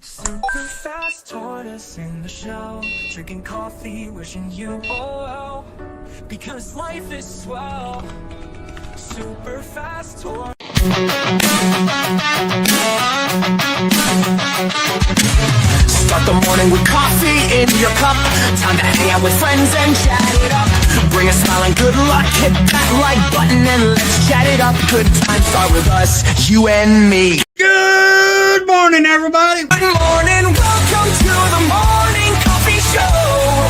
Super fast tortoise in the show, drinking coffee, wishing you all well, because life is swell. Super fast tortoise. Start the morning with coffee in your cup. Time to hang out with friends and chat it up. Bring a smile and good luck. Hit that like button and let's chat it up. Good times start with us, you and me. Good morning, everybody. Good morning, welcome to the morning coffee show.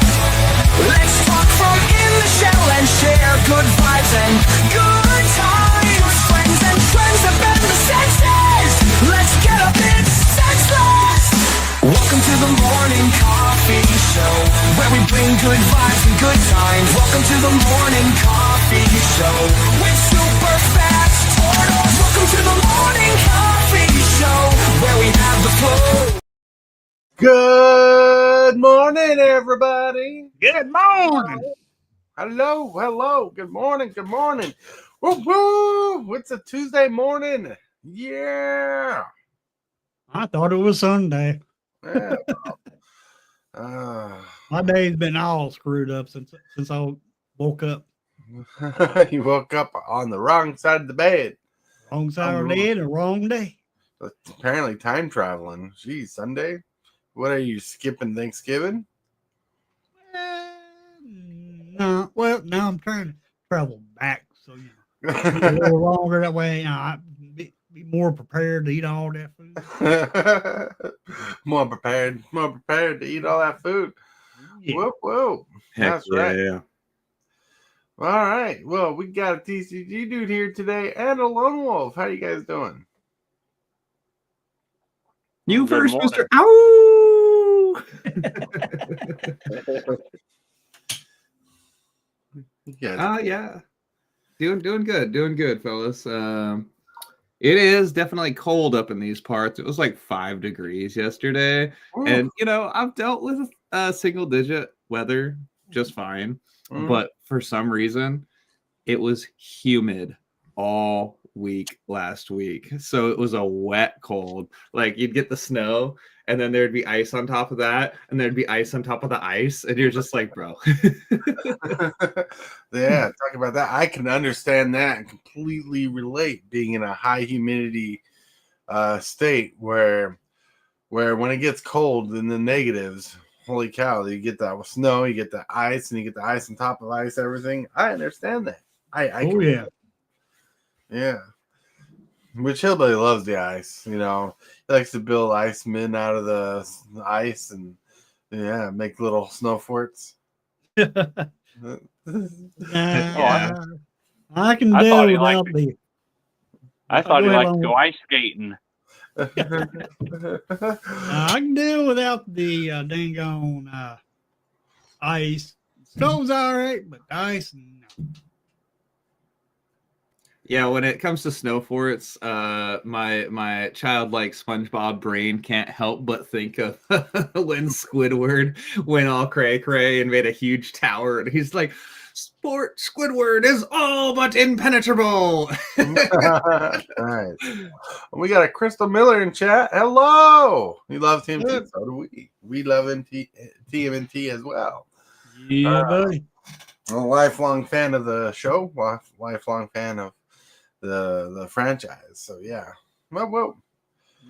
Let's talk from in the shell and share good vibes and good times. Friends and trends have been the senses. Let's get up, it's senseless. Welcome to the morning coffee show, where we bring good vibes and good times. Welcome to the morning coffee show with Super Fast Tortoise. Welcome to the morning coffee show, where we have the flow. Good morning, everybody. Good morning. Hello. Good morning. Woo woo! It's a Tuesday morning. Yeah. I thought it was Sunday. Yeah. My day's been all screwed up since I woke up. You woke up on the wrong side of the bed. Wrong side of the bed, the wrong day. Apparently, time traveling. Geez, Sunday. What are you skipping Thanksgiving? No, well, now I'm trying to travel back, so you know, be a little longer that way. You know, I be more prepared to eat all that food. more prepared to eat all that food. Yeah. Whoa. Heck That's right. yeah. All right. Well, we got a TCG dude here today and a lone wolf. How you guys doing? You Good first, morning. Mr. Ow! Yeah. Yeah. Doing good, fellas. It is definitely cold up in these parts. It was like 5 degrees yesterday. And, you know, I've dealt with single digit weather just fine. But for some reason, it was humid all week last week. So it was a wet cold. Like you'd get the snow and then there'd be ice on top of that and there'd be ice on top of the ice. And you're just like, bro. Yeah, talk about that. I can understand that and completely relate being in a high humidity state where when it gets cold in the negatives, holy cow, you get that snow, you get the ice, and you get the ice on top of ice, everything. I understand that. Yeah. Which Hillbilly loves the ice, you know. He likes to build ice men out of the ice and make little snow forts. I can I do thought he without liked the. I thought he Go ahead, liked to go Lone. ice skating. I can do without the dang on ice. Snow's all right, but ice, no. Yeah, when it comes to snow forts, my childlike SpongeBob brain can't help but think of when Squidward went all cray and made a huge tower, and he's like, "Sport Squidward is all but impenetrable." Nice. We got a Crystal Miller in chat. Hello. He loves TMT. Good. So do we. We love TMNT as well. Yeah, buddy. I'm a lifelong fan of the show. Lifelong fan of the franchise. So yeah. Whoa.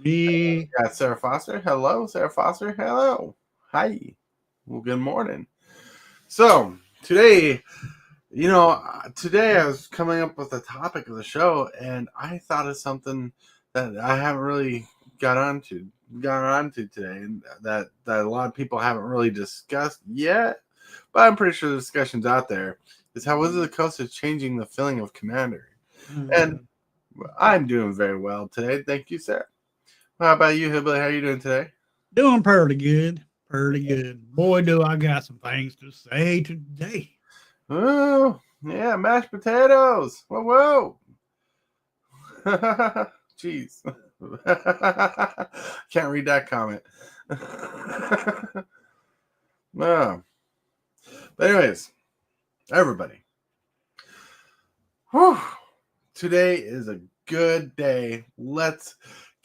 Yeah. Got Sarah Foster. Hello, Sarah Foster. Hello. Hi. Well, good morning. So today I was coming up with the topic of the show, and I thought of something that I haven't really got onto today, and that a lot of people haven't really discussed yet, but I'm pretty sure the discussion's out there, is how Wizards of the Coast is changing the feeling of Commander. And I'm doing very well today. Thank you, sir. How about you, Hillbilly? How are you doing today? Doing pretty good. Boy, do I got some things to say today. Oh, yeah, mashed potatoes. Whoa. Jeez. Can't read that comment. No. But anyways, everybody. Whew. Today is a good day. Let's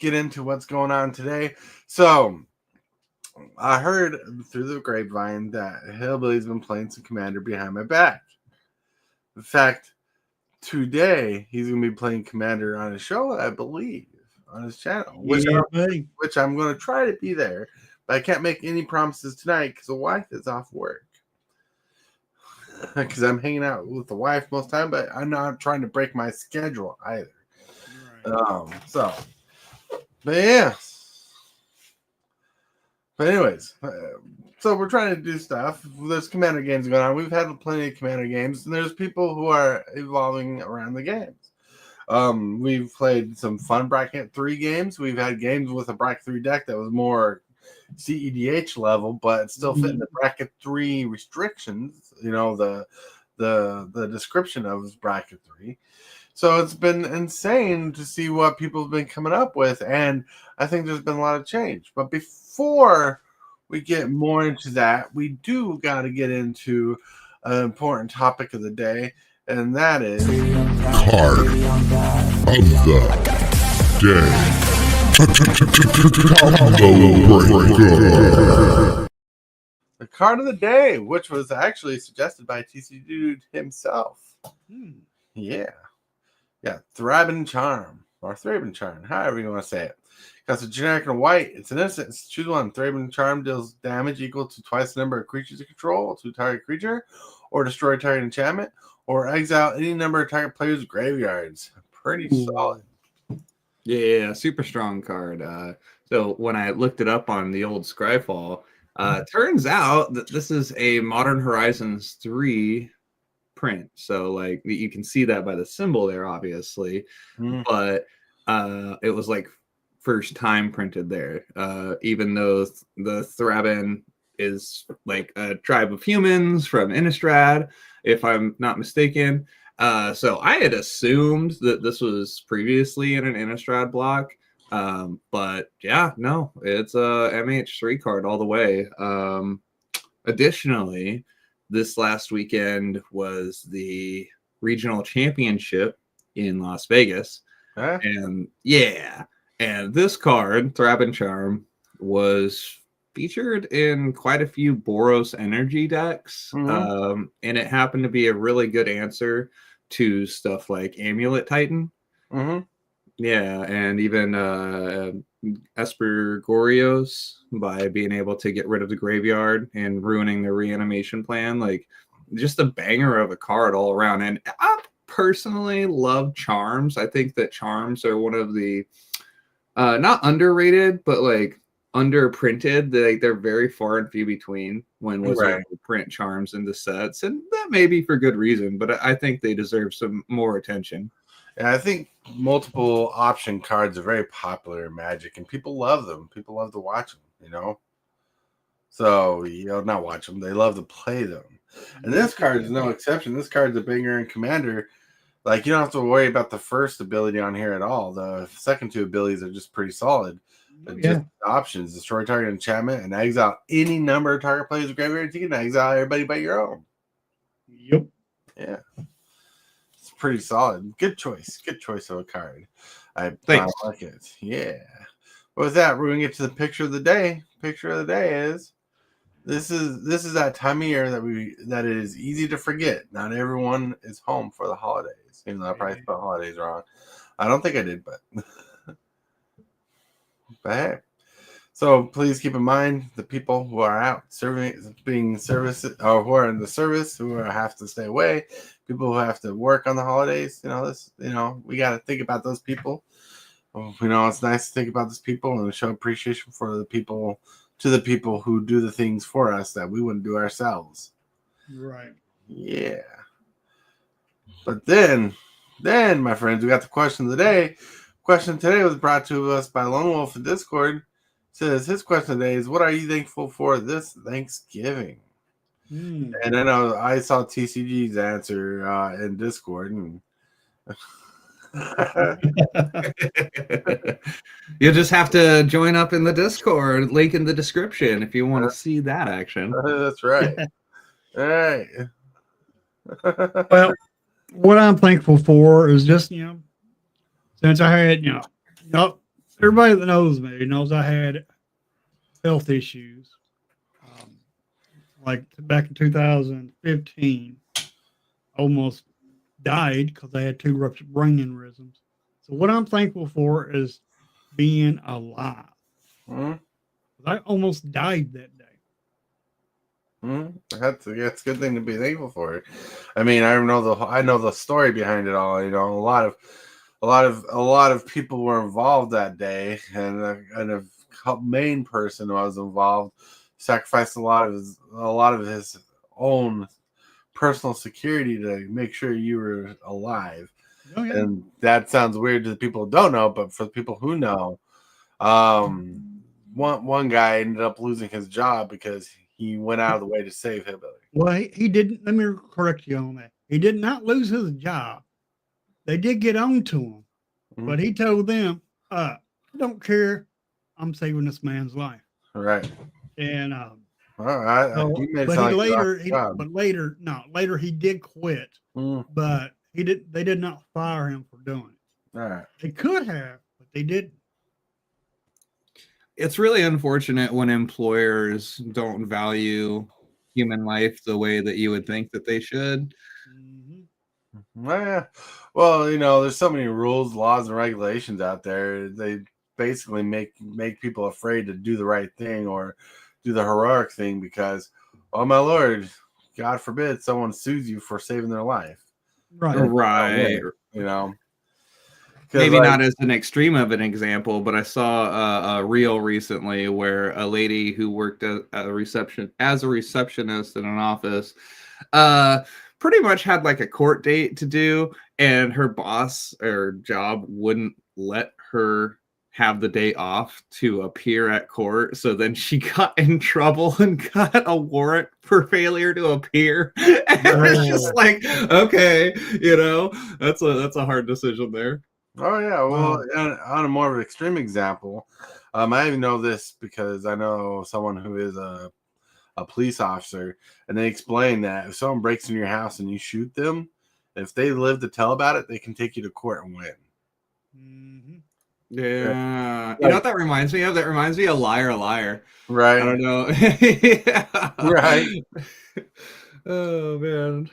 get into what's going on today. So I heard through the grapevine that Hillbilly's been playing some Commander behind my back. In fact, today he's going to be playing Commander on a show, I believe, on his channel, which I'm going to try to be there, but I can't make any promises tonight because the wife is off work. Because I'm hanging out with the wife most of the time, but I'm not trying to break my schedule either. Right. But yeah. But anyways, so we're trying to do stuff. There's Commander games going on. We've had plenty of Commander games, and there's people who are evolving around the games. We've played some fun Bracket 3 games. We've had games with a Bracket 3 deck that was more CEDH level, but still fit in the Bracket 3 restrictions. You know, the description of Bracket 3. So it's been insane to see what people have been coming up with, and I think there's been a lot of change. But before we get more into that, we do got to get into an important topic of the day, and that is Card of the Day. the card of the day, which was actually suggested by TCGdudes himself. Yeah, Thriving Charm, or Thriving Charm, however you want to say it. Because it's generic and white, it's an instant. Choose one. Thriving Charm deals damage equal to twice the number of creatures you control to target creature, or destroy target enchantment, or exile any number of target players' graveyards. Pretty solid. Yeah, super strong card. So when I looked it up on the old Scryfall, turns out that this is a Modern Horizons 3 print. So like you can see that by the symbol there, obviously. But it was like first time printed there. Even though the Thraben is like a tribe of humans from Innistrad, if I'm not mistaken. So I had assumed that this was previously in an Innistrad block. But yeah, no, it's a MH3 card all the way. Additionally, this last weekend was the regional championship in Las Vegas. And yeah, and this card, Thrabin Charm, was featured in quite a few Boros energy decks. And it happened to be a really good answer to stuff like Amulet Titan. Yeah, and even Esper Gorios, by being able to get rid of the graveyard and ruining the reanimation plan. Like, just a banger of a card all around. And I personally love Charms. I think that Charms are one of the not underrated, but like underprinted. They're very far and few between when Wizards print Charms into sets, and that may be for good reason, but I think they deserve some more attention. And I think multiple option cards are very popular in Magic, and people love them. People love to watch them, you know? So, you know, not watch them. They love to play them. And this card is no exception. This card's a banger in Commander. Like, you don't have to worry about the first ability on here at all. The second two abilities are just pretty solid. Just options. Destroy target enchantment and exile any number of target players' graveyards. You can exile everybody but your own. Yep. Yeah. Pretty solid. Good choice. Good choice of a card. I like it. Yeah. With that, we're gonna get to the picture of the day. Picture of the day is this is that time of year that it is easy to forget. Not everyone is home for the holidays. Even though I probably spelled holidays wrong. I don't think I did, but hey. So please keep in mind the people who are out being service, or who are in the service, who have to stay away, people who have to work on the holidays. We got to think about those people. It's nice to think about those people and show appreciation for the people who do the things for us that we wouldn't do ourselves. Right. Yeah. But then, my friends, we got the question of the day. Question today was brought to us by Lone Wolf in Discord. Says his question today is, what are you thankful for this Thanksgiving? And I know I saw TCG's answer in Discord. And You'll just have to join up in the Discord, link in the description if you want to see that action. That's right. All right. Well, what I'm thankful for is just, since I had, everybody that knows me knows I had health issues. Like back in 2015, I almost died because I had 2 ruptured brain aneurysms. So what I'm thankful for is being alive. Mm-hmm. I almost died that day. That's a good thing to be thankful for. I mean, I know the story behind it all. You know, a lot of people were involved that day, and a main person who was involved sacrificed a lot of his own personal security to make sure you were alive. Oh, yeah. And that sounds weird to the people who don't know, but for the people who know, one guy ended up losing his job because he went out of the way to save Hillbilly. Well, he didn't. Let me correct you on that. He did not lose his job. They did get on to him, but he told them, I don't care. I'm saving this man's life. Right. And You made it sound like later he did quit, but they did not fire him for doing it. All right. They could have, but they didn't. It's really unfortunate when employers don't value human life the way that you would think that they should. Well, you know, there's so many rules, laws, and regulations out there. They basically make people afraid to do the right thing or do the heroic thing because, oh my Lord, God forbid someone sues you for saving their life. Right. You know, maybe not as an extreme of an example, but I saw a reel recently where a lady who worked as a receptionist in an office, pretty much had like a court date to do, and her boss or job wouldn't let her have the day off to appear at court. So then she got in trouble and got a warrant for failure to appear. And it's just like, okay, you know, that's a hard decision there. Oh yeah, well, on a more of an extreme example, I even know this because I know someone who is a police officer, and they explain that if someone breaks into your house and you shoot them, if they live to tell about it, they can take you to court and win. Yeah, you know what that reminds me of? That reminds me of Liar Liar. Right. I don't know. Yeah. Right. Oh man.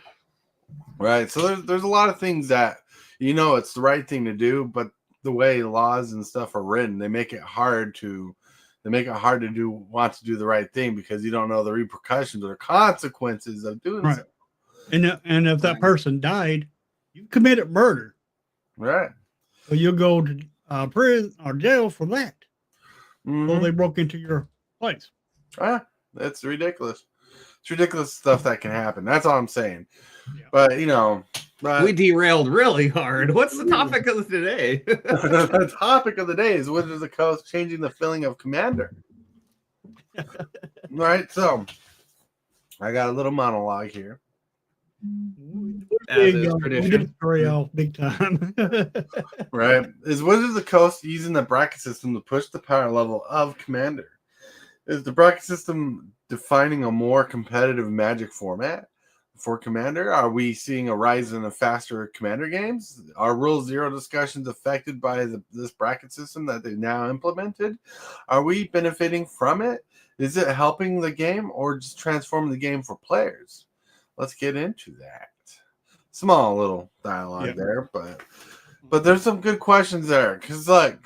Right. So there's a lot of things that, you know, it's the right thing to do, but the way laws and stuff are written, they make it hard to want to do the right thing because you don't know the repercussions or consequences of doing so. And if that person died, you committed murder. Right. So you'll go to prison or jail for that. So they broke into your place. That's ridiculous. It's ridiculous stuff that can happen. That's all I'm saying. Yeah. But, you know, we derailed really hard. What's the topic of today? The topic of the day is Wizards of the Coast changing the feeling of Commander. Right, so I got a little monologue here. As is tradition. We did story off big time. Right, is Wizards of the Coast using the bracket system to push the power level of Commander? Is the bracket system defining a more competitive Magic format for Commander? Are we seeing a rise in the faster Commander games? Are Rule Zero discussions affected by this bracket system that they've now implemented? Are we benefiting from it? Is it helping the game or just transforming the game for players? Let's get into that. Small little dialogue there, but there's some good questions there. Because, like,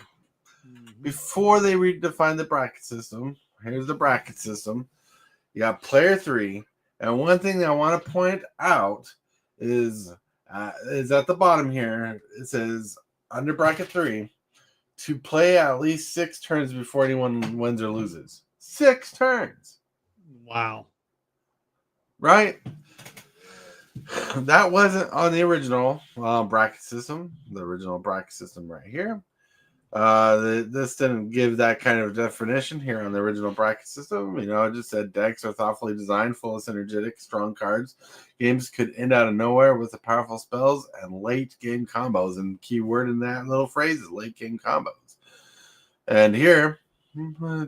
before they redefine the bracket system, here's the bracket system. You got player 3. And one thing that I want to point out is at the bottom here. It says under bracket 3 to play at least 6 turns before anyone wins or loses. 6 turns. Wow. Right? That wasn't on the original bracket system. The original bracket system right here. This didn't give that kind of definition here on the original bracket system. You know, it just said decks are thoughtfully designed, full of synergetic, strong cards. Games could end out of nowhere with the powerful spells and late game combos. And key word in that little phrase is late game combos. And here,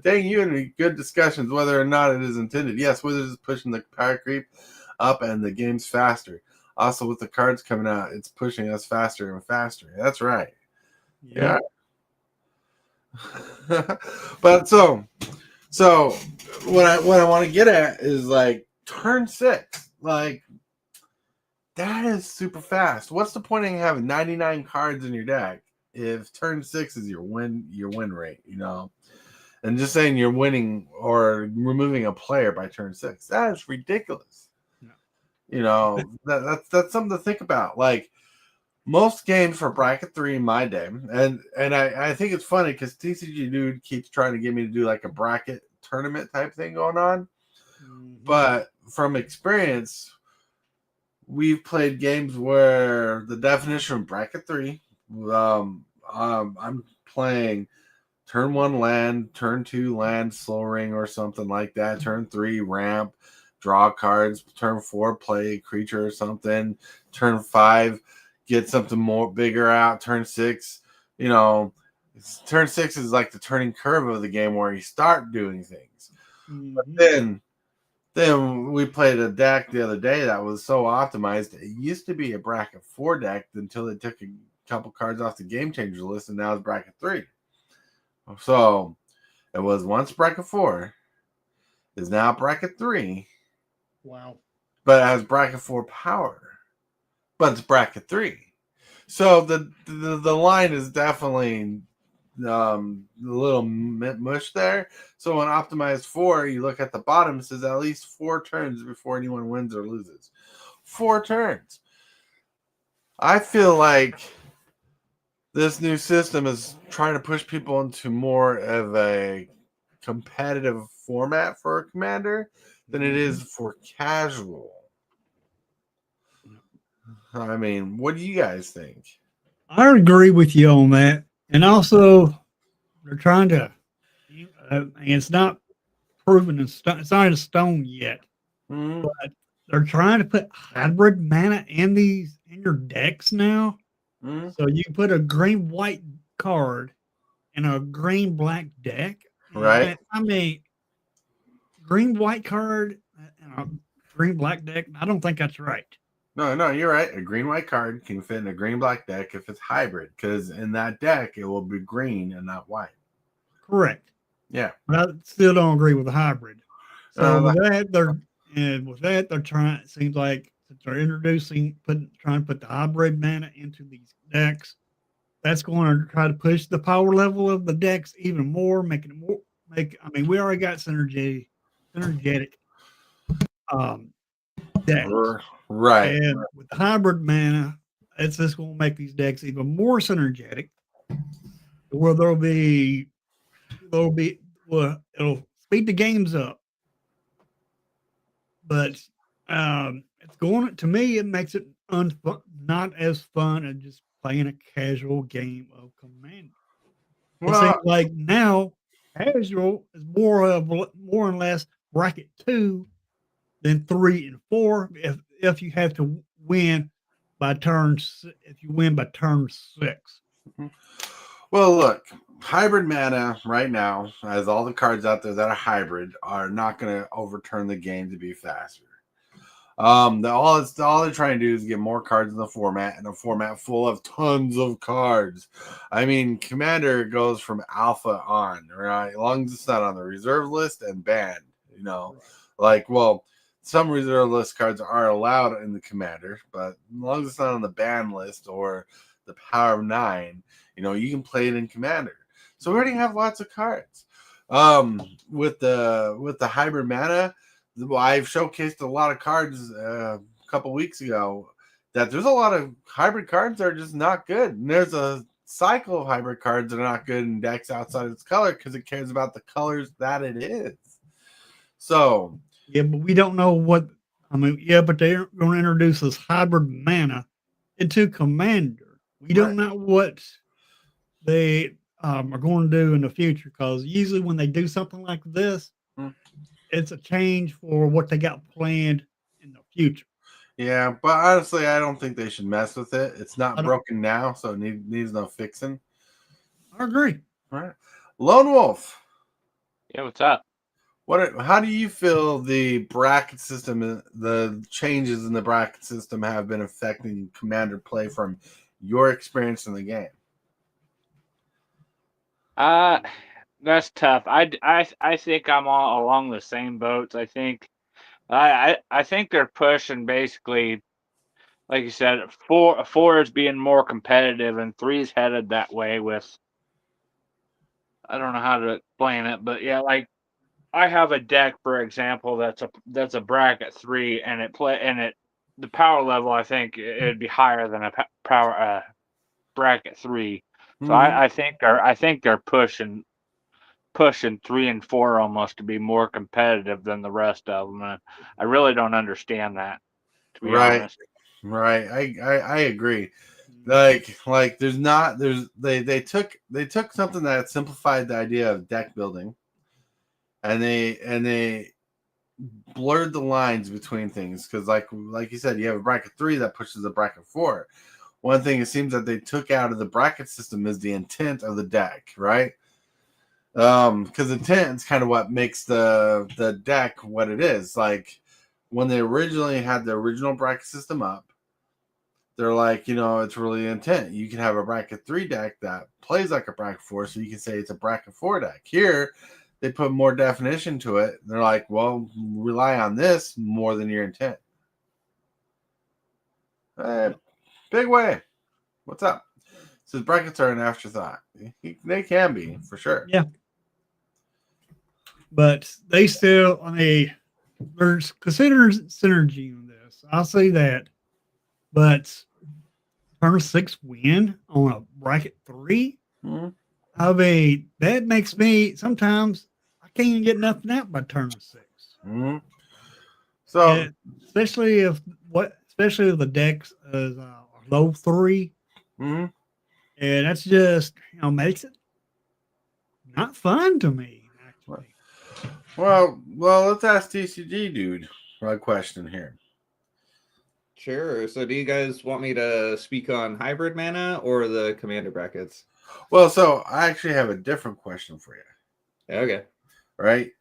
dang you and good discussions whether or not it is intended. Yes, Wizards is pushing the power creep up and the game's faster. Also, with the cards coming out, it's pushing us faster and faster. That's right. Yeah. But so what I want to get at is like turn 6. Like that is super fast. What's the point in having 99 cards in your deck if turn 6 is your win rate, you know? And just saying you're winning or removing a player by turn 6. That is ridiculous. No. You know, that's something to think about. Like most games for bracket 3 in my day, and I think it's funny because TCGdude keeps trying to get me to do like a bracket tournament type thing going on. Mhm. But from experience, we've played games where the definition of bracket 3, I'm playing turn 1 land, turn 2 land, slow ring or something like that. Turn 3 ramp, draw cards. Turn 4 play creature or something. Turn 5 get something more bigger out. Turn 6, you know, turn 6 is like the turning curve of the game where you start doing things. But then we played a deck the other day that was so optimized. It used to be a bracket 4 deck until they took a couple cards off the game changer list, and now it's bracket 3. So it was once bracket 4, is now bracket 3, Wow. but it has bracket 4 power. But it's bracket 3. So the line is definitely a little mush there. So on optimized 4, you look at the bottom, it says at least 4 turns before anyone wins or loses. 4 turns. I feel like this new system is trying to push people into more of a competitive format for a commander than it is for casual. I mean, what do you guys think? I agree with you on that. And also, they're trying to, and it's not proven in stone, it's not in stone yet, Hmm. but they're trying to put hybrid mana in your decks now. Hmm. So you can put a green white card in a green black deck. Right? I mean, green white card and a green black deck. I don't think that's right. No, you're right. A green white card can fit in a green black deck if it's hybrid, because in that deck it will be green and not white. Correct. Yeah. But I still don't agree with the hybrid. So Uh, with that they're trying. It seems like they're trying to put the hybrid mana into these decks. That's going to try to push the power level of the decks even more, making it more. I mean, we already got synergetic um, decks, right. and with the hybrid mana, it's just going to make these decks even more synergetic. Where well, it'll speed the games up, but it's going to me. It makes it not as fun as just playing a casual game of Commander. It seems Well, like now casual is more or less bracket 2 than 3 and 4. If you have to win if you win by turn 6. well, look, hybrid mana right now, as all the cards out there that are hybrid, are not going to overturn the game to be faster. All they're trying to do is get more cards in the format, and a format full of tons of cards. I mean, Commander goes from alpha on, right? As long as it's not on the reserve list and banned, you know. Like, well, some reserve list cards are allowed in the Commander, but as long as it's not on the ban list or the power of 9, you know, you can play it in Commander. So we already have lots of cards. With the hybrid mana, I've showcased a lot of cards a couple weeks ago that there's a lot of hybrid cards that are just not good. And there's a cycle of hybrid cards that are not good in decks outside of its color because it cares about the colors that it is. So, Yeah, but we don't know what. I mean, yeah, but they're going to introduce this hybrid mana into Commander. We don't know what they are going to do in the future because usually when they do something like this, it's a change for what they got planned in the future. yeah, but honestly, I don't think they should mess with it. It's I not don't- broken now, so it needs no fixing. I agree. All right. Lone Wolf. Yeah, what's up? How do you feel the bracket system, the changes in the bracket system have been affecting Commander play from your experience in the game? That's tough. I think I'm all along the same boats. I think they're pushing basically, like you said, four is being more competitive, and three's headed that way. With I don't know how to explain it, but yeah, like I have a deck, for example, that's a bracket 3, and the power level, I think it'd be higher than a power bracket 3. So Mhm. I think they're pushing 3 and 4 almost to be more competitive than the rest of them. And I really don't understand that, to be Right, honest. right. I agree. Mhm. Like they took something that simplified the idea of deck building, and they blurred the lines between things, because like you said, you have a bracket 3 that pushes a bracket 4. One thing it seems that they took out of the bracket system is the intent of the deck, right? Because intent is kind of what makes the deck what it is. Like when they originally had the original bracket system up, they're like, it's really intent. You can have a bracket 3 deck that plays like a bracket 4, so you can say it's a bracket 4 deck. Here, they put more definition to it. They're like, well, rely on this more than your intent. Big way. What's up? Says brackets are an afterthought. They can be, for sure. Yeah, but they still, there's consider synergy in this. I'll say that, but turn 6 win on a bracket 3. Mm-hmm. That makes me sometimes I can't even get nothing out by turn 6. Mm-hmm. So, Yeah, especially if the decks is low 3, mm-hmm. and that's just makes it not fun to me actually. well, let's ask TCG dude a question here. Sure. So do you guys want me to speak on hybrid mana or the commander brackets? Well, so I actually have a different question for you. Okay. Right?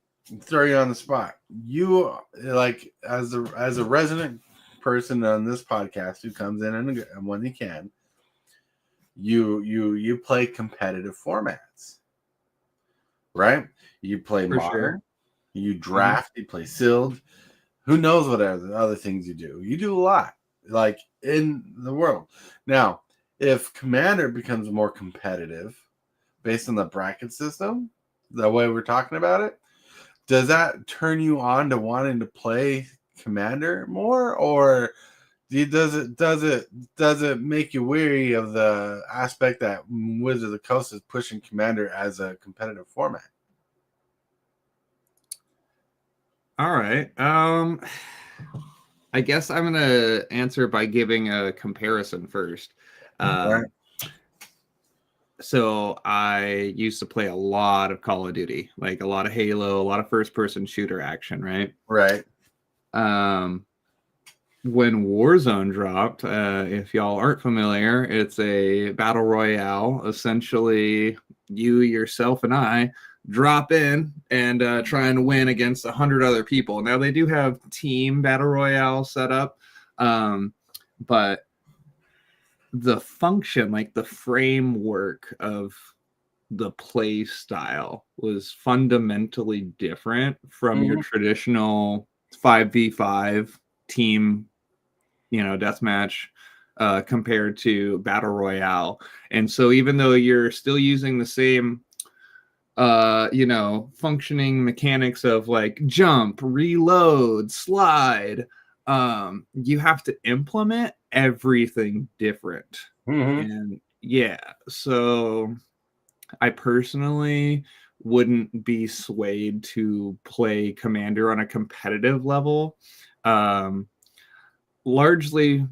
Throw you on the spot. You, like, as a resident person on this podcast who comes in and when he can, you play competitive formats, right? You play For modern, sure. you draft, you play sealed. Who knows what other things you do? You do a lot, like, in the world. Now, if Commander becomes more competitive based on the bracket system, the way we're talking about it, does that turn you on to wanting to play Commander more, or does it make you weary of the aspect that Wizards of the Coast is pushing Commander as a competitive format? All right. I guess I'm gonna answer by giving a comparison first. Right. So I used to play a lot of Call of Duty, like a lot of Halo, a lot of first-person shooter action, right? Right. When Warzone dropped, if y'all aren't familiar, it's a battle royale. Essentially, you, yourself, and I drop in and try and win against 100 other people. Now, they do have team battle royale set up, but the function, like the framework of the play style, was fundamentally different from your Mhm. traditional 5v5 team, deathmatch, compared to battle royale. And so even though you're still using the same functioning mechanics of like jump, reload, slide, you have to implement everything different. Mhm. And yeah, so I personally wouldn't be swayed to play Commander on a competitive level, largely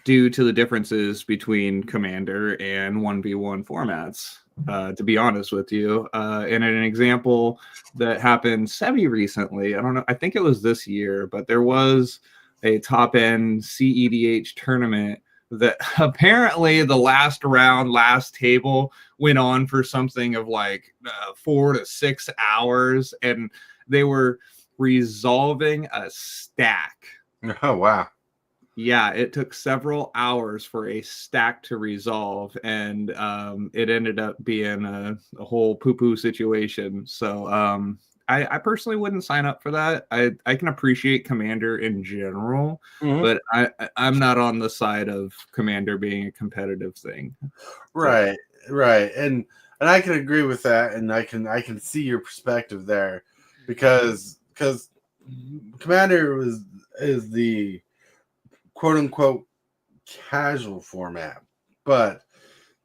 due to the differences between Commander and 1v1 formats. To be honest with you, and an example that happened semi recently, I don't know, I think it was this year, but there was a top end CEDH tournament that apparently the last round, last table went on for something of like 4 to 6 hours, and they were resolving a stack. Oh, wow. Yeah, it took several hours for a stack to resolve, and it ended up being a whole poo-poo situation. So I personally wouldn't sign up for that. I can appreciate Commander in general, but I'm not on the side of Commander being a competitive thing. Right, right, and I can agree with that, and I can see your perspective there, because Commander is the quote unquote casual format, but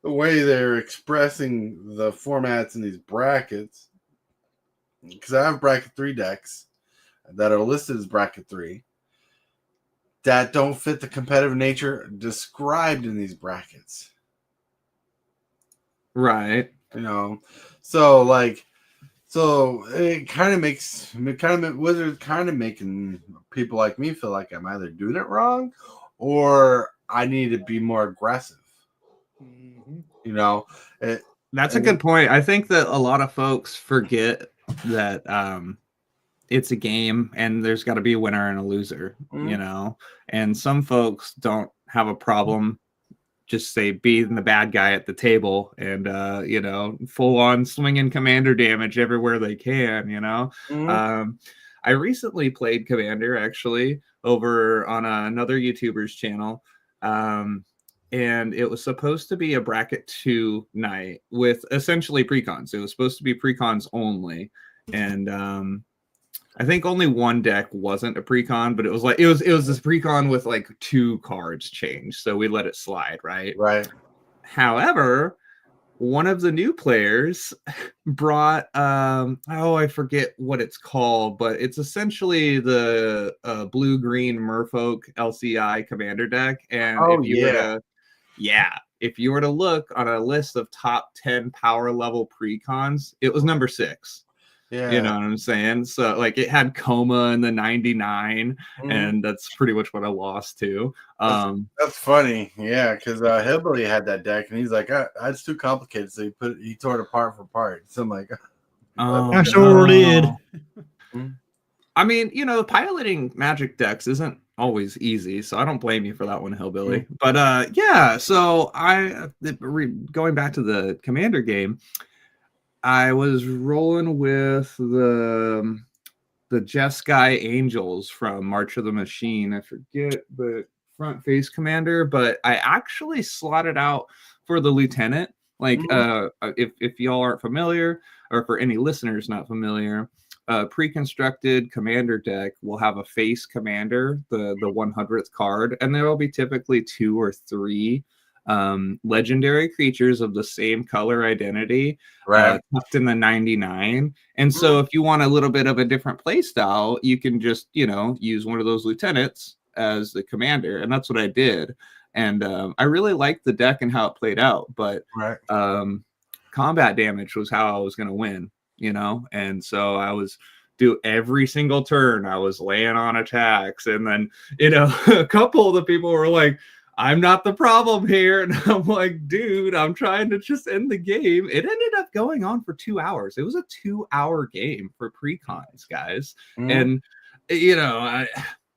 the way they're expressing the formats in these brackets, because I have bracket 3 decks that are listed as bracket 3 that don't fit the competitive nature described in these brackets. Right. You know, so like, so it kind of makes Wizards kind of making people like me feel like I'm either doing it wrong or I need to be more aggressive. You know, it, That's a good point. I think that a lot of folks forget that it's a game and there's got to be a winner and a loser, you know, and some folks don't have a problem just say being the bad guy at the table and you know, full on swinging commander damage everywhere they can, you know. I recently played Commander actually over on another YouTuber's channel, and it was supposed to be a bracket 2 night with essentially precons. It was supposed to be precons only, and I think only one deck wasn't a precon, but it was this precon with like 2 cards changed, so we let it slide, right? right. However, one of the new players brought I forget what it's called, but it's essentially the blue-green Merfolk LCI commander deck. And if you were to look on a list of top 10 power level precons, it was number 6. Yeah. You know what I'm saying? So like it had Coma in the 99, and that's pretty much what I lost to. That's funny, yeah, because Hillbilly had that deck, and he's like, "It's too complicated," so he tore it apart for parts. So I'm like, I sure did. I mean, you know, piloting Magic decks isn't always easy, so I don't blame you for that one, Hillbilly. But yeah, so going back to the Commander game, I was rolling with the Jeskai Angels from March of the Machine. I forget the front face commander, but I actually slotted out for the lieutenant. Like, if y'all aren't familiar, or for any listeners not familiar, pre-constructed commander deck will have a face commander, the 100th card, and there will be typically 2 or 3 legendary creatures of the same color identity, right, tucked in the 99. And so if you want a little bit of a different play style, you can just, you know, use one of those lieutenants as the commander. And that's what I did. And I really liked the deck and how it played out. But combat damage was how I was going to win, you know? And so I was do every single turn. I was laying on attacks. And then, you know, a couple of the people were like, I'm not the problem here. And I'm like, dude, I'm trying to just end the game. It ended up going on for 2 hours. It was a 2-hour game for precons, guys. And, you know,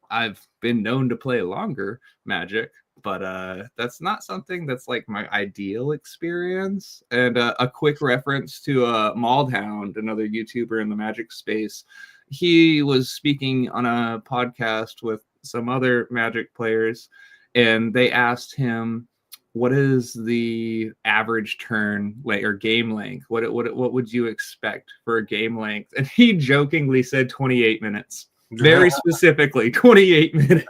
I've been known to play longer Magic, but that's not something that's like my ideal experience. And a quick reference to Maldhound, another YouTuber in the Magic space. He was speaking on a podcast with some other Magic players, and they asked him, what is the average turn or game length? What would you expect for a game length? And he jokingly said 28 minutes. Very specifically, 28 minutes.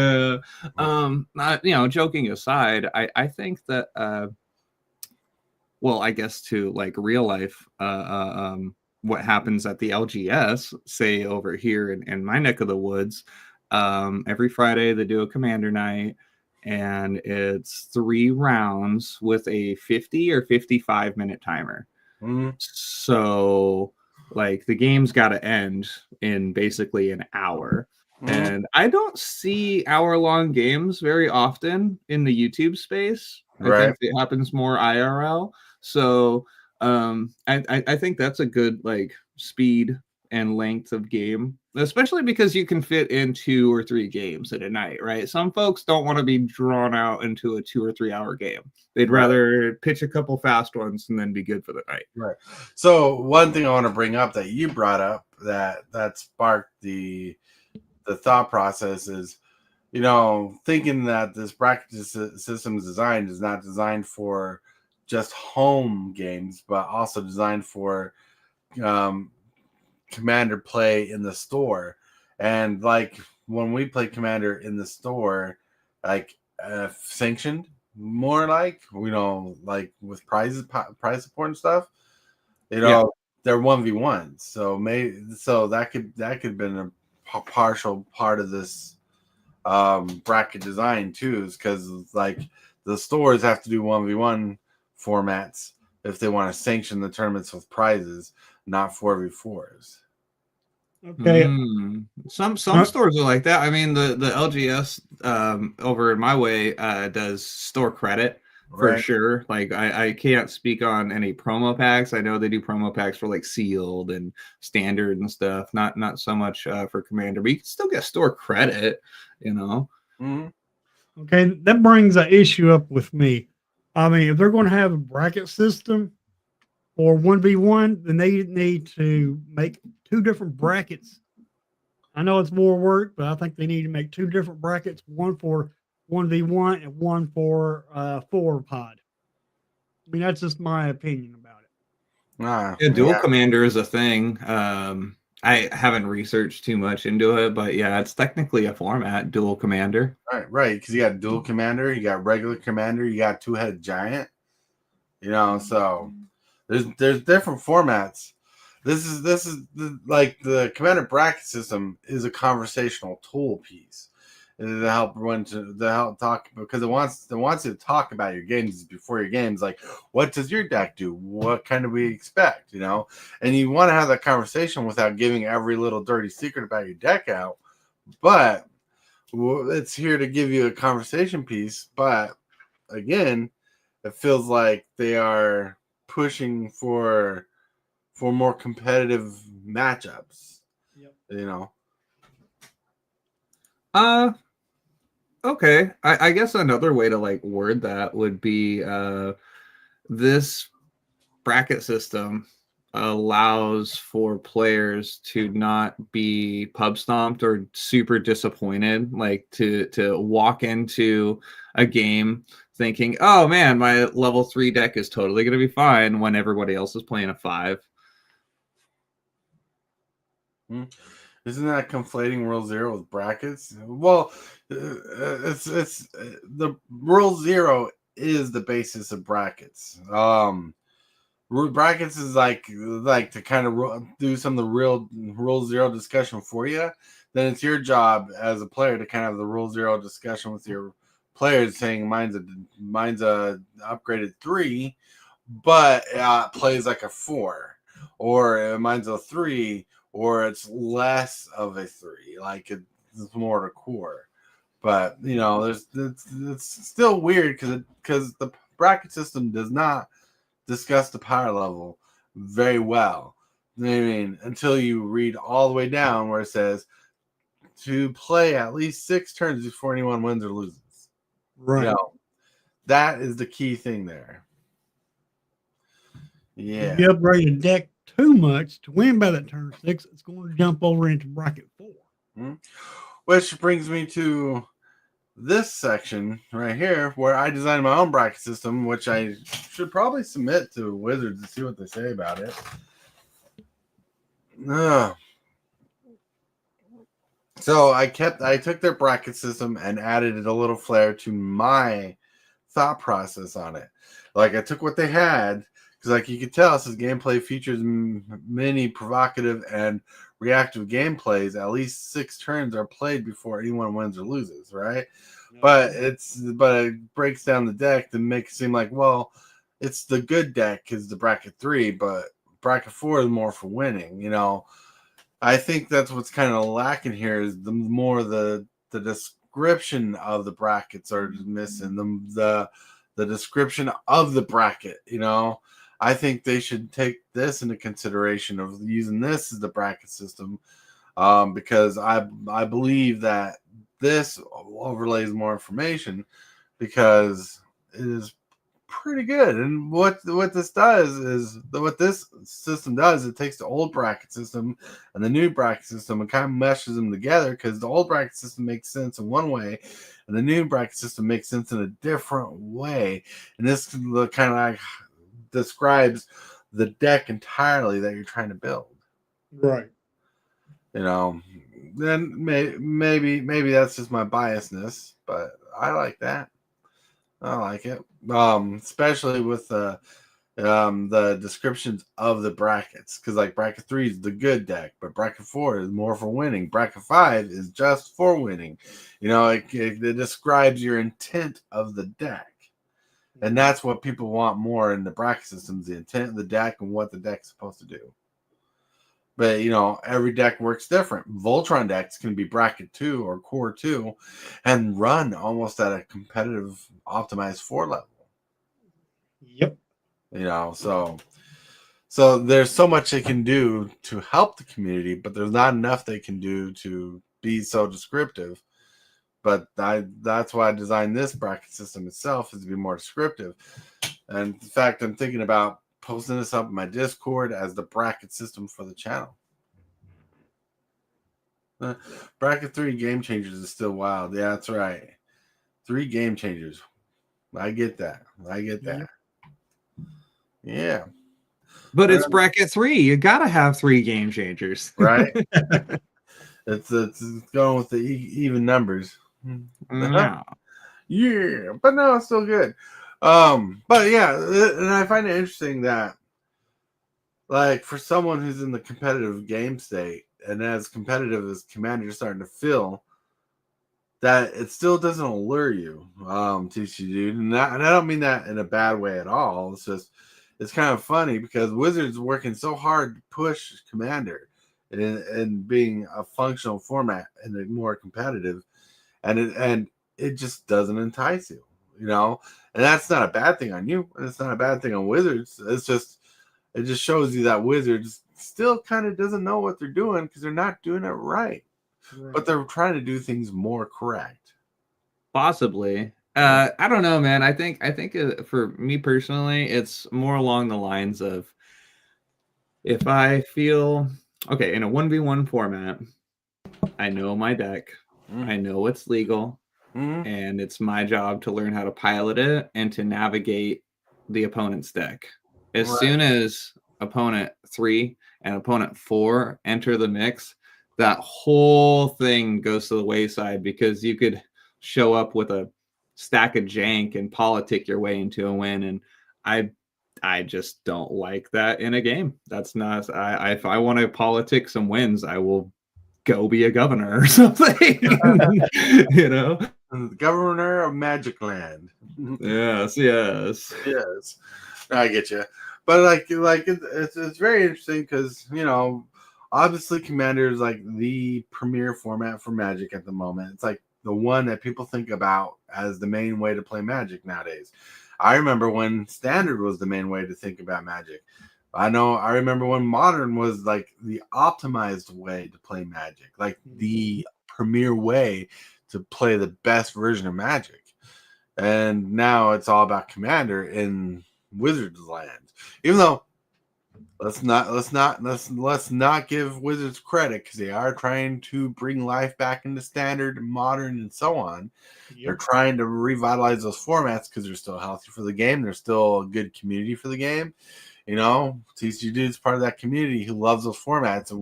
You know, joking aside, I think that well, I guess to like real life, what happens at the LGS, say over here in my neck of the woods, every Friday they do a commander night, and it's 3 rounds with a 50 or 55 minute timer. So like the game's got to end in basically an hour. And I don't see hour-long games very often in the YouTube space. I think it happens more IRL. So I think that's a good like speed and length of game, especially because you can fit in 2 or 3 games at a night, right? Some folks don't want to be drawn out into a 2 or 3 hour game. They'd rather pitch a couple fast ones and then be good for the night. Right. So one thing I want to bring up that you brought up that sparked the thought process is, thinking that this bracket system design is not designed for just home games, but also designed for Commander play in the store. And like when we play Commander in the store, like sanctioned, more like like with prize support and stuff, they're 1v1. So that could have been a partial part of this bracket design too, is because like the stores have to do 1v1 formats if they want to sanction the tournaments with prizes, not 4v4s. Okay. Some stores are like that. I mean, the LGS over in my way does store credit for sure. Like I can't speak on any promo packs. I know they do promo packs for like sealed and standard and stuff. Not so much for Commander, but you can still get store credit. Mm-hmm. Okay, that brings an issue up with me. I mean, if they're going to have a bracket system or 1v1, then they need to make 2 different brackets. I know it's more work, but I think they need to make 2 different brackets, one for 1v1 and one for 4 pod. I mean, that's just my opinion about it. Dual Commander is a thing. I haven't researched too much into it, but yeah, it's technically a format, Dual Commander. Right, because you got Dual Commander, you got regular Commander, you got 2-headed giant. So there's different formats. This is like the Commander bracket system is a conversational tool piece to help talk, because it wants you to talk about your games before your games. Like, what does your deck do? What kind do we expect? And you want to have that conversation without giving every little dirty secret about your deck out. But it's here to give you a conversation piece. But again, it feels like they are pushing for more competitive matchups. Yep. Okay. I guess another way to like word that would be this bracket system allows for players to not be pub stomped or super disappointed, like to walk into a game thinking, oh man, my level 3 deck is totally going to be fine when everybody else is playing a 5. Isn't that conflating World Zero with brackets? Well, it's the World Zero is the basis of brackets. Brackets is like to kind of do some of the real Rule Zero discussion for you. Then it's your job as a player to kind of have the Rule Zero discussion with your players, saying mine's a upgraded 3, but plays like a 4, or mine's a 3, or it's less of a 3, like it's more to core. But it's still weird because the bracket system does not discuss the power level very well. I mean, until you read all the way down where it says to play at least 6 turns before anyone wins or loses. Right. That is the key thing there. Yeah. If you upgrade a deck too much to win by that turn 6, it's going to jump over into bracket 4. Mm-hmm. Which brings me to this section right here, where I designed my own bracket system, which I should probably submit to Wizards to see what they say about it. So I took their bracket system and added a little flair to my thought process on it. Like, I took what they had, because like you could tell, it says gameplay features many provocative and reactive gameplays. At least 6 turns are played before anyone wins or loses, right? But it breaks down the deck to make it seem like, well, it's the good deck is the bracket 3, but bracket 4 is more for winning. I think that's what's kind of lacking here, is the description of the brackets are missing, the description of the bracket. I think they should take this into consideration of using this as the bracket system, because I believe that this overlays more information because it is pretty good. And what this does is what this system does, it takes the old bracket system and the new bracket system and kind of meshes them together, because the old bracket system makes sense in one way and the new bracket system makes sense in a different way. And this kind of like describes the deck entirely that you're trying to build. Right. You know, then maybe that's just my biasness, but I like that. I like it, especially with the descriptions of the brackets, because like bracket 3 is the good deck, but bracket 4 is more for winning. Bracket 5 is just for winning. You know, it describes your intent of the deck, and that's what people want more in the bracket systems: the intent of the deck and what the deck's supposed to do. But, you know, every deck works different. Voltron decks can be bracket 2 or core 2 and run almost at a competitive optimized 4 level. Yep. You know, so there's so much they can do to help the community, but there's not enough they can do to be so descriptive. But that's why I designed this bracket system itself, is to be more descriptive. And in fact, I'm thinking about posting this up in my Discord as the bracket system for the channel. Bracket 3 game changers is still wild. Yeah, that's right. 3 game changers. I get that. Yeah. But it's bracket 3. You gotta have 3 game changers, right? It's going with the even numbers. Yeah. Yeah, but no, it's still good. But yeah, and I find it interesting that, like, for someone who's in the competitive game state and as competitive as Commander's starting to feel, that it still doesn't allure you, TCGdude. And I don't mean that in a bad way at all. It's just, it's kind of funny because Wizards working so hard to push Commander and being a functional format and a more competitive, and it just doesn't entice you, you know. And that's not a bad thing on you, and it's not a bad thing on Wizards. It just shows you that Wizards still kind of doesn't know what they're doing because they're not doing it right. But they're trying to do things more correct. Possibly. I don't know, man. I think for me personally, it's more along the lines of, if I feel okay in a 1v1 format, I know my deck, I know it's legal, and it's my job to learn how to pilot it and to navigate the opponent's deck. As soon as opponent 3 and opponent 4 enter the mix, that whole thing goes to the wayside, because you could show up with a stack of jank and politic your way into a win. And I just don't like that in a game. That's not, if I want to politic some wins, I will go be a governor or something. You know, The governor of Magic Land. yes. I get you. But it's very interesting because, you know, obviously Commander is like the premier format for Magic at the moment. It's like the one that people think about as the main way to play Magic nowadays. I remember when Standard was the main way to think about Magic. I remember when Modern was like the optimized way to play Magic, like the premier way to play the best version of Magic. And now it's all about Commander in Wizards land. Even though let's not give Wizards credit, because they are trying to bring life back into Standard, Modern, and so on. They're trying to revitalize those formats because they're still healthy for the game. They're still a good community for the game. You know, TCGdudes part of that community who loves those formats,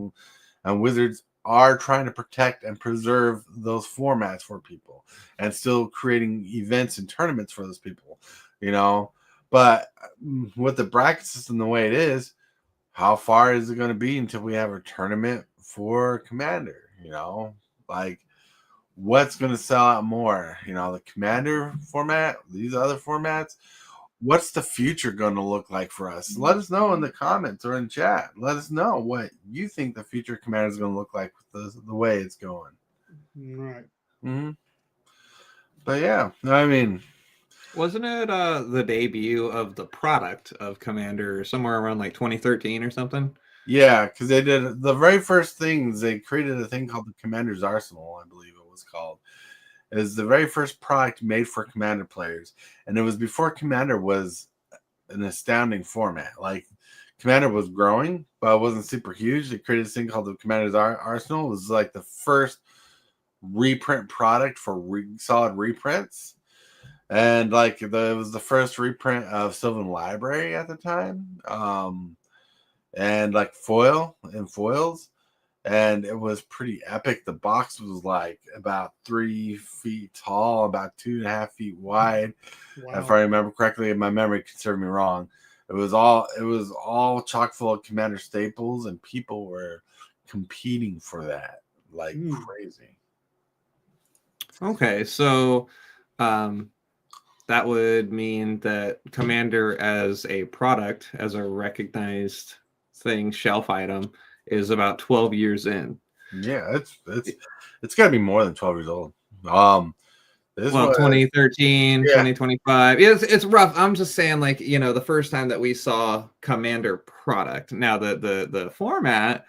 and Wizards are trying to protect and preserve those formats for people and still creating events and tournaments for those people, you know. But with the bracket system the way it is, how far is it going to be until we have a tournament for Commander? You know, like, what's going to sell out more? You know, the Commander format, these other formats. What's the future going to look like for us? Let us know in the comments or in chat. Let us know what you think the future Commander is going to look like with the way it's going. Right. But yeah, I mean, Wasn't it the debut of the product of Commander somewhere around like 2013 or something? Yeah, because they did the very first things. They created a thing called the Commander's Arsenal, I believe it was called. It was the very first product made for Commander players, and it was before Commander was an astounding format. Like Commander was growing, but it wasn't super huge. They created this thing called the Commander's Arsenal. It was like the first reprint product for solid reprints, and like it was the first reprint of Sylvan Library at the time. And like foils, and it was pretty epic. The box was like about 3 feet tall, about 2.5 feet wide. Wow. If I remember correctly, if my memory can serve me wrong. It was all chock full of Commander staples, and people were competing for that like crazy. Okay, so that would mean that Commander as a product, as a recognized thing, shelf item, is about 12 years in. Yeah, it's got to be more than 12 years old. This Well, was 2013, yeah. 2025. It's rough. I'm just saying, like, the first time that we saw Commander product. Now, the format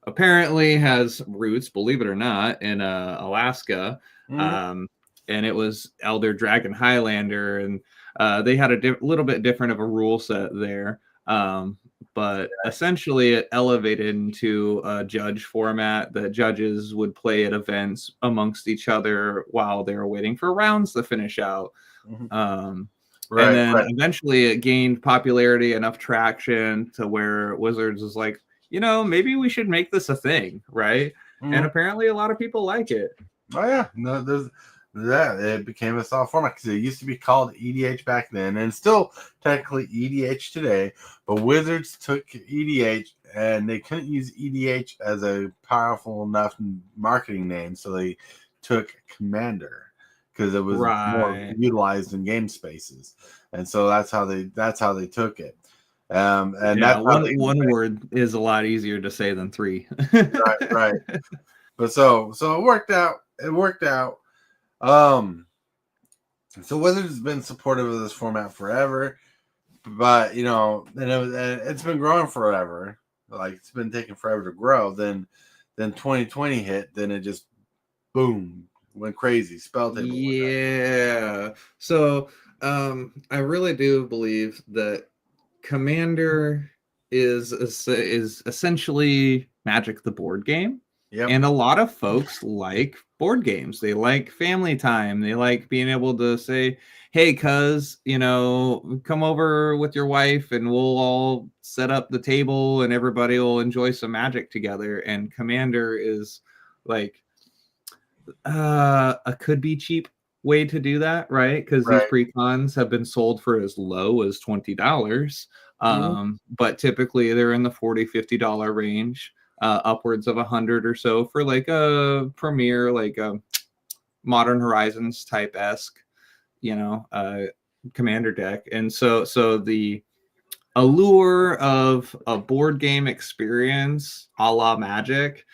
apparently has roots, believe it or not, in Alaska. And it was Elder Dragon Highlander, and they had a little bit different of a rule set there. But essentially it elevated into a judge format that judges would play at events amongst each other while they were waiting for rounds to finish out. And then eventually it gained popularity, enough traction to where Wizards was like, maybe we should make this a thing, right? And apparently a lot of people like it. Oh yeah, no, there's that. It became a solid format because it used to be called EDH back then, and it's still technically EDH today. But Wizards took EDH, and they couldn't use EDH as a powerful enough marketing name, so they took Commander because it was more utilized in game spaces, and so that's how they took it. And yeah, one word is a lot easier to say than three. right. But so it worked out. So Wizards has been supportive of this format forever, but it's been growing forever. Like it's been taking forever to grow. Then 2020 hit. Then it just boom went crazy. Spell table. Yeah. So I really do believe that Commander is essentially Magic the board game. Yep. And a lot of folks like board games. They like family time. They like being able to say, hey, cuz, come over with your wife and we'll all set up the table and everybody will enjoy some Magic together. And Commander is like a could be cheap way to do that, right? Because these pre-cons have been sold for as low as $20. But typically they're in the $40-$50 range. Upwards of 100 or so for like a premier, like a Modern Horizons type esque, Commander deck. And so the allure of a board game experience a la Magic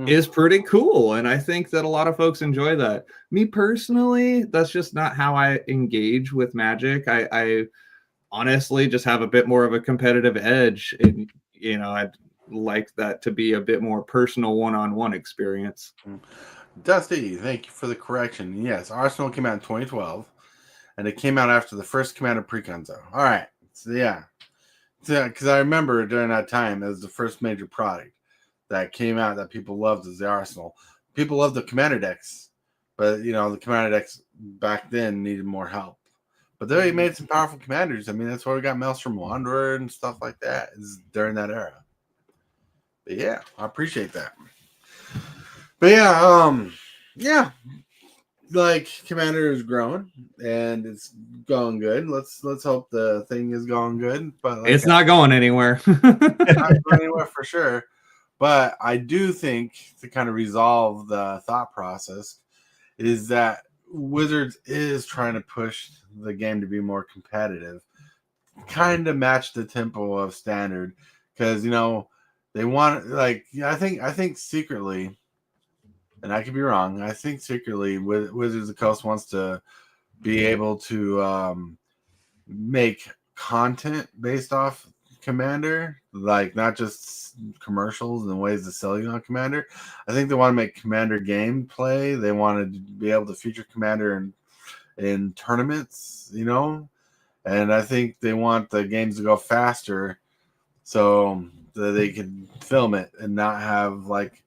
is pretty cool. And I think that a lot of folks enjoy that. Me personally, that's just not how I engage with Magic. I honestly just have a bit more of a competitive edge. And, I'd like that to be a bit more personal one-on-one experience. Dusty, thank you for the correction. Yes, Arsenal came out in 2012, and it came out after the first Commander pre-con. All right, so yeah, because I remember during that time it was the first major product that came out that people loved as the Arsenal. People loved the Commander decks, but the Commander decks back then needed more help. But they made some powerful commanders. I mean, that's why we got Maelstrom Wanderer and stuff like that is during that era. But yeah, I appreciate that. But yeah, like Commander is growing and it's going good. Let's hope the thing is going good. But like it's not going anywhere. It's not going anywhere for sure. But I do think to kind of resolve the thought process is that Wizards is trying to push the game to be more competitive, kind of match the tempo of Standard, because they want I think secretly, and I could be wrong. I think secretly Wizards of the Coast wants to be able to make content based off Commander, like not just commercials and ways to sell you on Commander. I think they want to make Commander gameplay. They want to be able to feature Commander in tournaments, you know, and I think they want the games to go faster so that they can film it and not have like,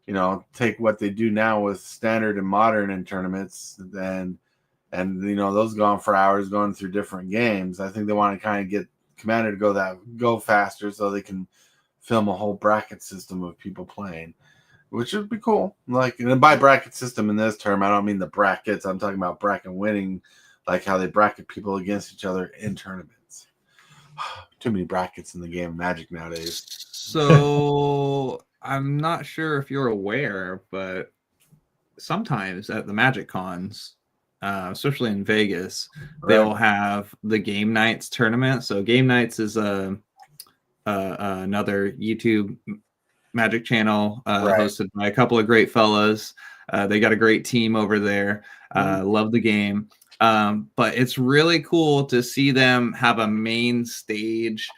you know, take what they do now with standard and modern in tournaments and you know those go on for hours going through different games. I think they want to kind of get Commander to go faster so they can film a whole bracket system of people playing, which would be cool. Like, and by bracket system in this term, I don't mean the brackets. I'm talking about bracket winning, like how they bracket people against each other in tournaments. Too many brackets in the game of Magic nowadays. So I'm not sure if you're aware, but sometimes at the Magic cons, especially in Vegas, they'll have the Game Nights tournament. So Game Nights is another YouTube Magic channel hosted by a couple of great fellas. They got a great team over there. Love the game. But it's really cool to see them have a main stage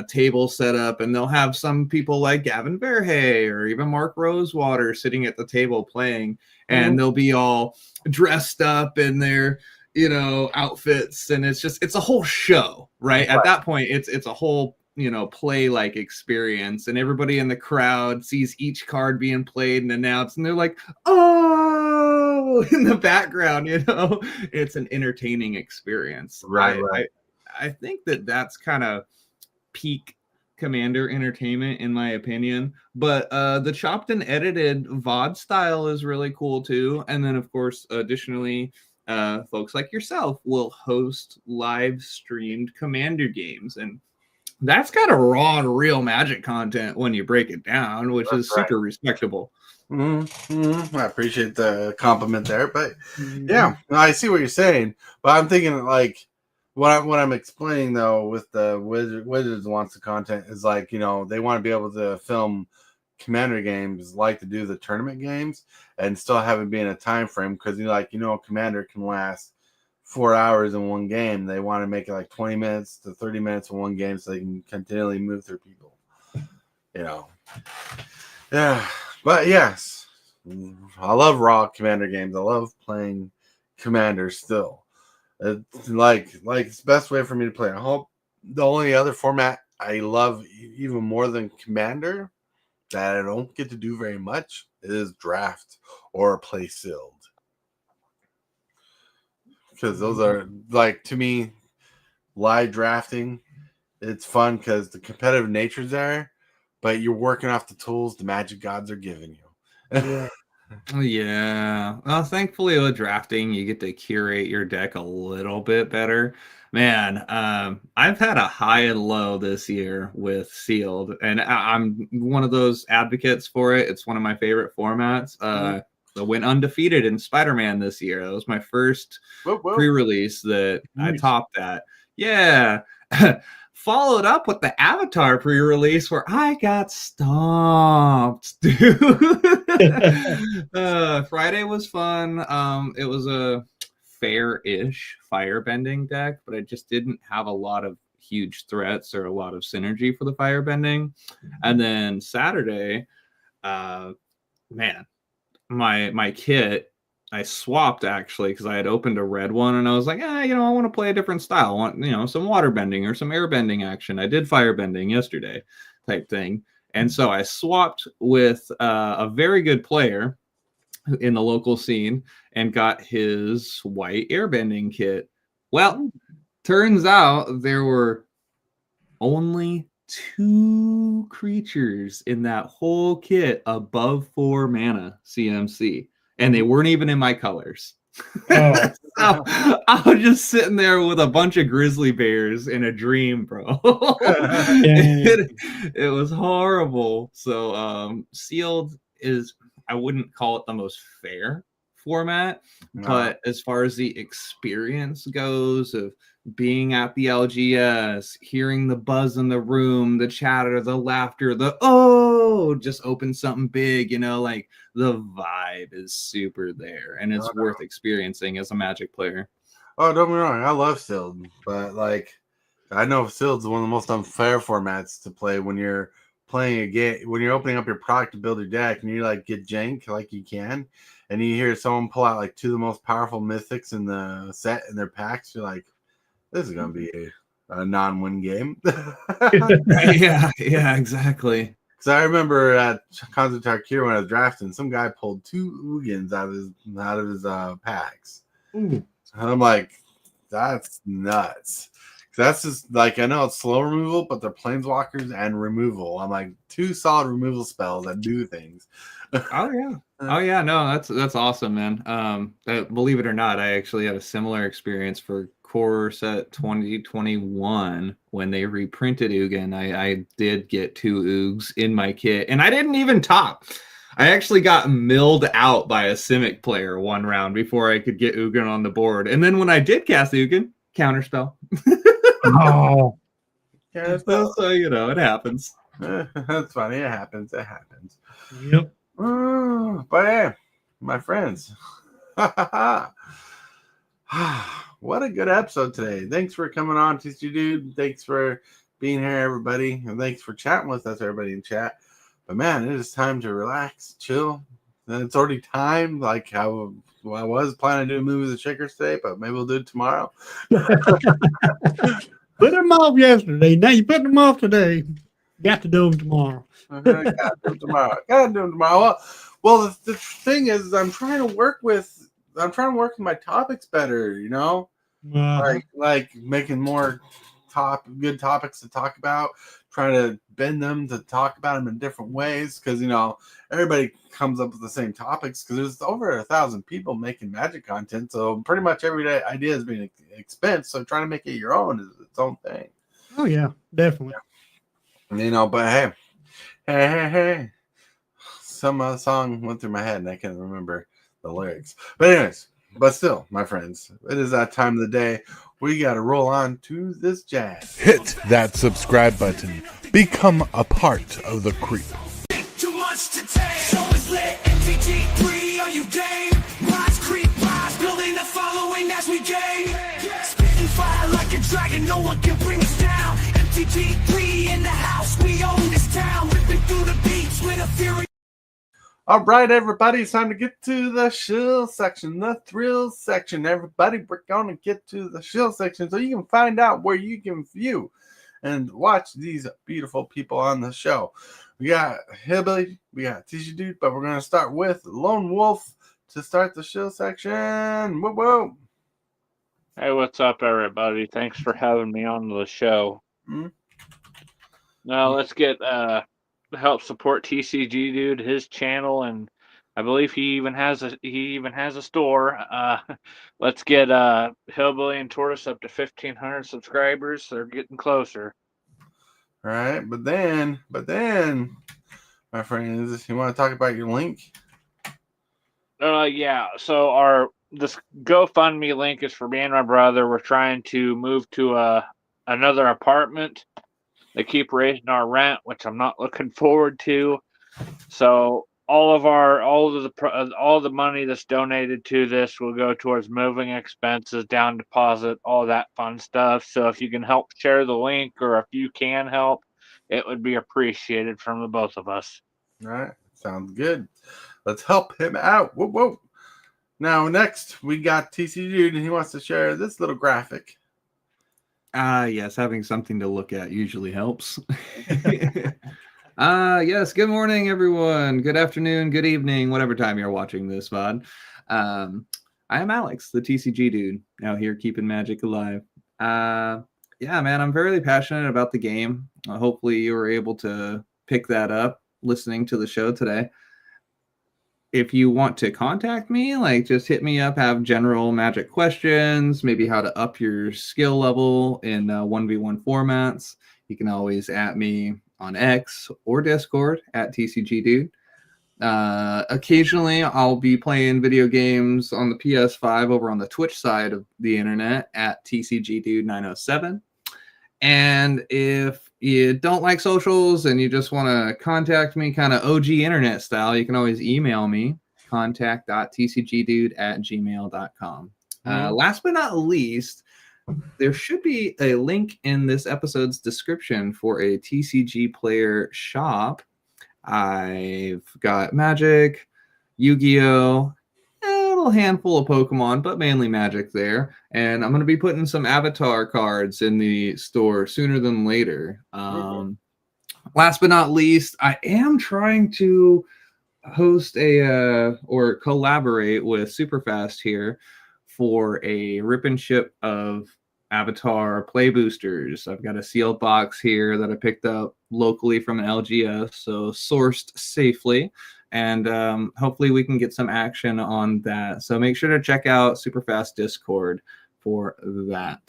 table set up, and they'll have some people like Gavin Verhey or even Mark Rosewater sitting at the table playing, and they'll be all dressed up in their, you know, outfits, and it's a whole show, right? At that point, it's a whole, you know, play like experience, and everybody in the crowd sees each card being played and announced, and they're like, oh, in the background, you know. It's an entertaining experience. I think that's kind of peak Commander entertainment in my opinion, but the chopped and edited VOD style is really cool too. And then of course, additionally, folks like yourself will host live streamed Commander games, and that's kind of raw and real Magic content when you break it down, which is super respectable. I appreciate the compliment there, but yeah, I see what you're saying. But I'm thinking like what I'm explaining though with the Wizards wants the content is like, you know, they want to be able to film Commander games like to do the tournament games and still have it be in a time frame, because you know Commander can last 4 hours in one game. They want to make it like 20 minutes to 30 minutes in one game so they can continually move through people, you know. Yeah, but yes, I love raw Commander games. I love playing Commander still. It's like it's the best way for me to play. I hope the only other format I love even more than Commander that I don't get to do very much is draft or play sealed. Because those are, like, to me, live drafting, it's fun because the competitive nature's there, but you're working off the tools the Magic gods are giving you. Yeah. Well, thankfully with drafting, you get to curate your deck a little bit better. Man, I've had a high and low this year with sealed, and I'm one of those advocates for it. It's one of my favorite formats. I went undefeated in Spider-Man this year. That was my first pre-release that I topped that. Yeah. Followed up with the Avatar pre-release where I got stomped, dude. Friday was fun. It was a fair-ish firebending deck, but I just didn't have a lot of huge threats or a lot of synergy for the firebending. And then Saturday, man, my kit, I swapped actually because I had opened a red one and I was like, you know, I want to play a different style. I want, you know, some water bending or some air bending action. I did fire bending yesterday type thing. And so I swapped with a very good player in the local scene and got his white airbending kit. Well, turns out there were only 2 creatures in that whole kit above 4 mana CMC, and they weren't even in my colors. So I was just sitting there with a bunch of grizzly bears in a dream, bro. It was horrible. So sealed is, I wouldn't call it the most fair format, but as far as the experience goes of being at the LGS, hearing the buzz in the room, the chatter, the laughter, just open something big, you know, like the vibe is super there, and it's worth experiencing as a Magic player. Oh, don't be wrong. I love Sealed, but like, I know Sealed's one of the most unfair formats to play when you're playing a game, when you're opening up your product to build your deck, and you like get jank like you can, and you hear someone pull out like two of the most powerful mythics in the set in their packs. You're like, this is gonna be a non-win game. Yeah, exactly. Because I remember at Concert Tarkir when I was drafting, some guy pulled two Ugins out of his packs. Ooh. And I'm like, that's nuts. That's just like, I know it's slow removal, but they're planeswalkers and removal. I'm like, two solid removal spells that do things. Oh yeah, no, that's awesome, man. Believe it or not, I actually had a similar experience for Core Set 2021 when they reprinted Ugin. I did get two Oogs in my kit, and I didn't even top. I actually got milled out by a Simic player one round before I could get Ugin on the board. And then when I did cast Ugin, counterspell. Oh. Yeah, So it happens. that's funny. It happens. It happens. Yep. But hey, my friends, what a good episode today. Thanks for coming on, TCGdude. Thanks for being here, everybody. And thanks for chatting with us, everybody in chat. But man, it is time to relax, chill. And it's already time, like how I was planning to do movies and shakers today, but maybe we'll do it tomorrow. Put them off yesterday. Now you put them off today. Got to do them tomorrow. Gotta do them tomorrow. Well, the thing is, I'm trying to work with my topics better. You know, like making more good topics to talk about. Trying to bend them to talk about them in different ways, because everybody comes up with the same topics, because there's over 1,000 people making Magic content, so pretty much every idea is being expensed. So trying to make it your own is its own thing. Oh yeah, definitely. But hey, some song went through my head and I can't remember the lyrics. But anyways, but still, my friends, it is that time of the day. We got to roll on to this jazz. Hit that subscribe button. Become a part of the creep. Too much to take. Show is lit. MTG3, are you game? Rise, creep, rise. Building a following as we gain. Spitting fire like a dragon. No one can bring us down. MTG3 in the house. We own this town. Ripping through the beats with a fury. All right, everybody, it's time to get to the shill section, the thrill section. Everybody, we're going to get to the shill section so you can find out where you can view and watch these beautiful people on the show. We got Hillbilly, we got TCGdude, but we're going to start with Lone Wolf to start the shill section. Whoa. Hey, what's up, everybody? Thanks for having me on the show. Now let's get help support TCGdude, his channel, and I believe he even has a store. Let's get Hillbilly and Tortoise up to 1,500 subscribers. They're getting closer. All right, but then, my friends, you want to talk about your link? Yeah. So this GoFundMe link is for me and my brother. We're trying to move to another apartment. They keep raising our rent, which I'm not looking forward to. So all the money that's donated to this will go towards moving expenses, down deposit, all that fun stuff. So if you can help share the link, or if you can help, it would be appreciated from the both of us. All right, sounds good. Let's help him out. Whoa. Now next we got TCGdude, and he wants to share this little graphic. Yes, having something to look at usually helps. Yes, good morning, everyone. Good afternoon, good evening, whatever time you're watching this VOD. I am Alex, the TCGdude, out here keeping magic alive. Yeah, man, I'm very passionate about the game. Hopefully you were able to pick that up listening to the show today. If you want to contact me, just hit me up, have general magic questions, maybe how to up your skill level in 1v1 formats. You can always at me on X or Discord at TCGdude. Occasionally, I'll be playing video games on the PS5 over on the Twitch side of the internet at TCGdude907. And if you don't like socials and you just want to contact me kind of OG internet style, you can always email me, contact.tcgdude@gmail.com. Last but not least, there should be a link in this episode's description for a TCG player shop. I've got Magic, Yu-Gi-Oh, a little handful of Pokemon, but mainly Magic there. And I'm going to be putting some Avatar cards in the store sooner than later. Last but not least, I am trying to host or collaborate with Super Fast here for a rip and ship of Avatar play boosters. I've got a sealed box here that I picked up locally from an LGS, so sourced safely, and hopefully we can get some action on that. So make sure to check out Superfast Discord for that.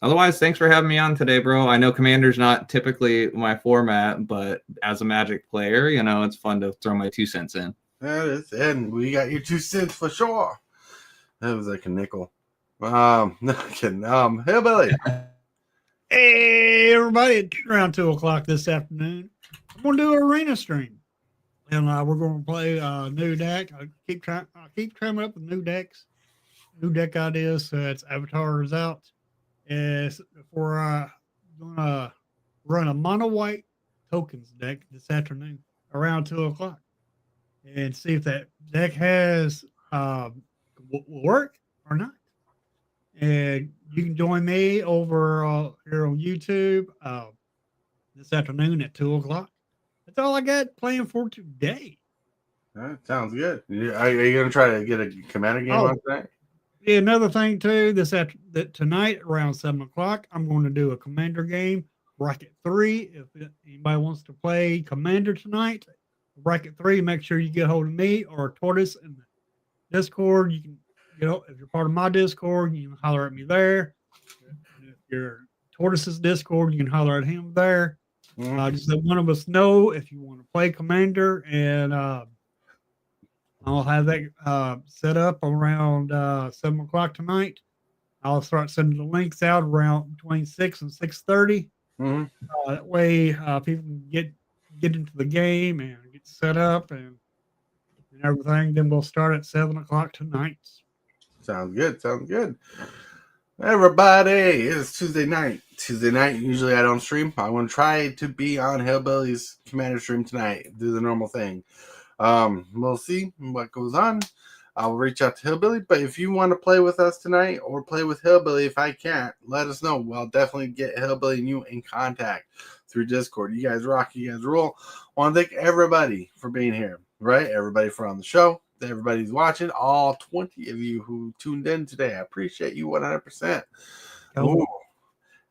Otherwise, thanks for having me on today, bro. I know Commander's not typically my format, but as a Magic player, you know, it's fun to throw my 2 cents in. That is, and we got your 2 cents for sure. That was like a nickel. No kidding. Hillbilly. Hey, everybody! It's around 2:00 this afternoon. I'm gonna do an arena stream, and we're gonna play new deck. I keep coming up with new decks, new deck ideas. So it's Avatar is out. Is we're gonna run a mono white tokens deck this afternoon around 2:00, and see if that deck has will work or not. And you can join me over here on YouTube this afternoon at 2:00. That's all I got planned for today. That sounds good. Are you going to try to get a Commander game on tonight? Yeah, another thing too. Tonight around 7:00, I'm going to do a Commander game, Bracket 3. If anybody wants to play Commander tonight, Bracket 3, make sure you get hold of me or Tortoise in the Discord. You can. You know, if you're part of my Discord, you can holler at me there. If you're Tortoise's Discord, you can holler at him there. Just let one of us know if you want to play Commander, and I'll have that set up around 7:00 tonight. I'll start sending the links out around between 6 and 6:30. That way, people can get into the game and get set up and everything. Then we'll start at 7:00 tonight. Sounds good. Sounds good. Everybody, it's Tuesday night. Usually I don't stream. I want to try to be on Hillbilly's Commander stream tonight. Do the normal thing. We'll see what goes on. I'll reach out to Hillbilly. But if you want to play with us tonight or play with Hillbilly, if I can't, let us know. I'll definitely get Hillbilly and you in contact through Discord. You guys rock. You guys rule. I want to thank everybody for being here. Right? Everybody for on the show. Everybody's watching, all 20 of you who tuned in today. I appreciate you 100%. Oh.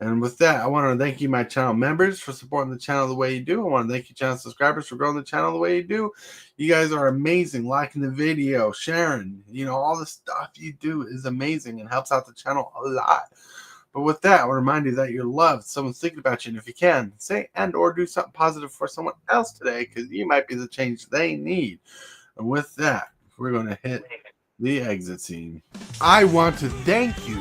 And with that, I want to thank you, my channel members, for supporting the channel the way you do. I want to thank you, channel subscribers, for growing the channel the way you do. You guys are amazing. Liking the video, sharing, all the stuff you do is amazing and helps out the channel a lot. But with that, I want to remind you that you're loved. Someone's thinking about you. And if you can, say and or do something positive for someone else today, because you might be the change they need. And with that, we're going to hit the exit scene. I want to thank you,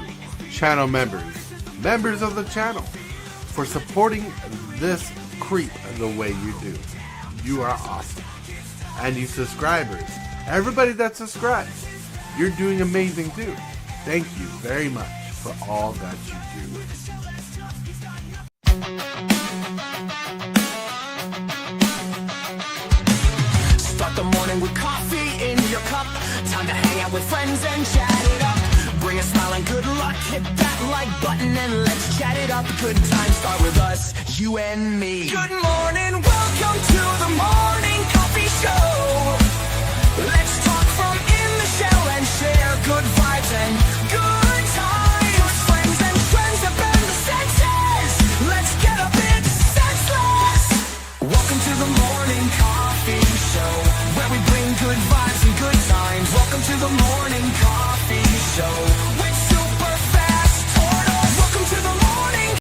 channel members of the channel, for supporting this creep the way you do. You are awesome. And you subscribers, everybody that subscribes, you're doing amazing too. Thank you very much for all that you do. Start the morning with coffee in your cup. Time to hang out with friends and chat it up. Bring a smile and good luck. Hit that like button and let's chat it up. Good times start with us, you and me. Good morning, welcome to the morning coffee show. Let's talk from in the shell and share good